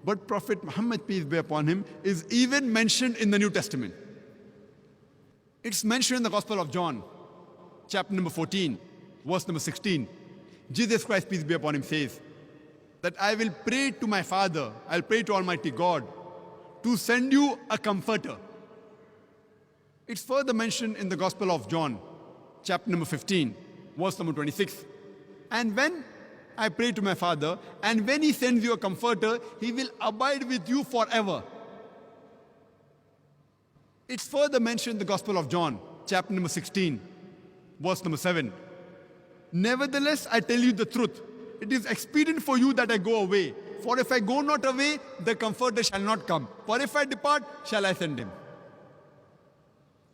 But Prophet Muhammad, peace be upon him, is even mentioned in the New Testament. It's mentioned in the Gospel of John, chapter number 14, verse number 16. Jesus Christ, peace be upon him, says that I will pray to my Father, I'll pray to Almighty God to send you a comforter. It's further mentioned in the Gospel of John, chapter number 15, verse number 26. And when I pray to my Father, and when He sends you a comforter, He will abide with you forever. It's further mentioned in the Gospel of John, chapter number 16, verse number 7. Nevertheless, I tell you the truth. It is expedient for you that I go away. For if I go not away, the Comforter shall not come. For if I depart, shall I send Him.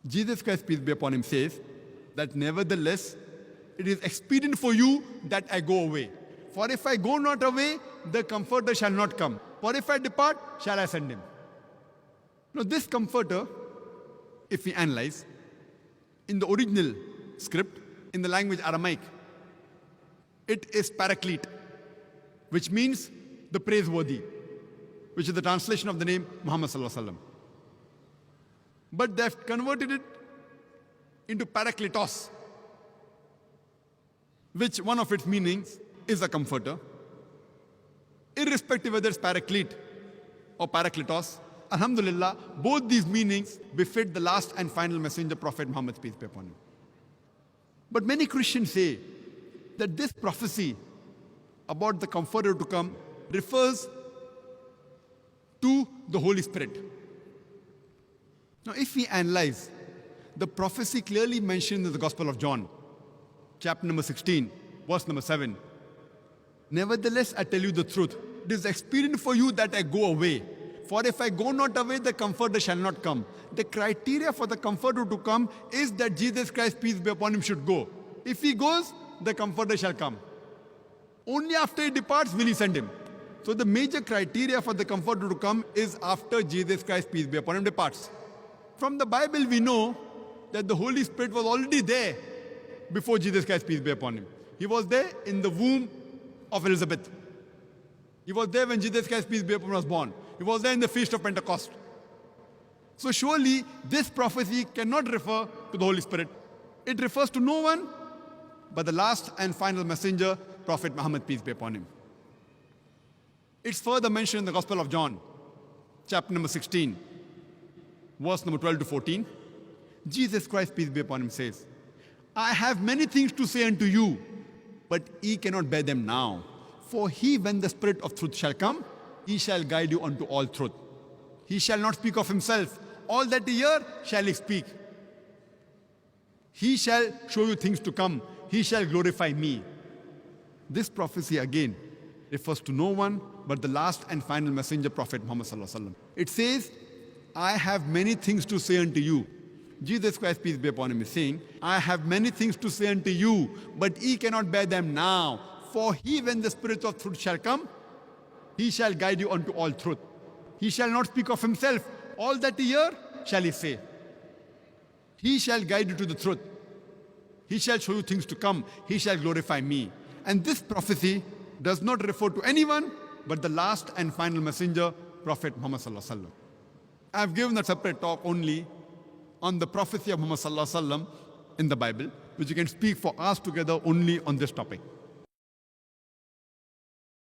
Jesus Christ, peace be upon Him, says that nevertheless, it is expedient for you that I go away. For if I go not away, the Comforter shall not come. For if I depart, shall I send Him. Now this Comforter, if we analyze, in the original script, in the language Aramaic, it is paraclete, which means the praiseworthy, which is the translation of the name Muhammad sallallahu alaihi wasallam. But they've converted it into parakletos, which one of its meanings is a comforter. Irrespective whether it's paraclete or parakletos, alhamdulillah, both these meanings befit the last and final messenger, Prophet Muhammad, peace be upon him. But many Christians say that this prophecy about the Comforter to come refers to the Holy Spirit. Now, if we analyze, the prophecy clearly mentioned in the Gospel of John, chapter number 16, verse number 7. Nevertheless, I tell you the truth. It is expedient for you that I go away. For if I go not away, the Comforter shall not come. The criteria for the Comforter to come is that Jesus Christ, peace be upon him, should go. If he goes, the Comforter shall come. Only after he departs will he send him. So the major criteria for the Comforter to come is after Jesus Christ, peace be upon him, departs. From the Bible we know that the Holy Spirit was already there before Jesus Christ, peace be upon him. He was there in the womb of Elizabeth. He was there when Jesus Christ, peace be upon him, was born. He was there in the Feast of Pentecost. So surely this prophecy cannot refer to the Holy Spirit. It refers to no one but the last and final messenger, Prophet Muhammad, peace be upon him. It's further mentioned in the Gospel of John, chapter number 16, verse number 12 to 14. Jesus Christ, peace be upon him, says, I have many things to say unto you, but ye cannot bear them now. For he, when the Spirit of truth shall come, he shall guide you unto all truth. He shall not speak of himself. All that he hear shall he speak. He shall show you things to come. He shall glorify me. This prophecy again refers to no one but the last and final messenger, Prophet Muhammad sallallahu alaihi wasallam. It says, I have many things to say unto you. Jesus Christ, peace be upon him, is saying, I have many things to say unto you, but ye cannot bear them now. For he, when the Spirit of truth shall come, he shall guide you unto all truth. He shall not speak of himself. All that he hear shall he say. He shall guide you to the truth. He shall show you things to come. He shall glorify me. And this prophecy does not refer to anyone but the last and final messenger, Prophet Muhammad sallallahu alaihi wasallam. I have given a separate talk only on the prophecy of Muhammad sallallahu alaihi wasallam in the Bible, which you can speak for hours together only on this topic.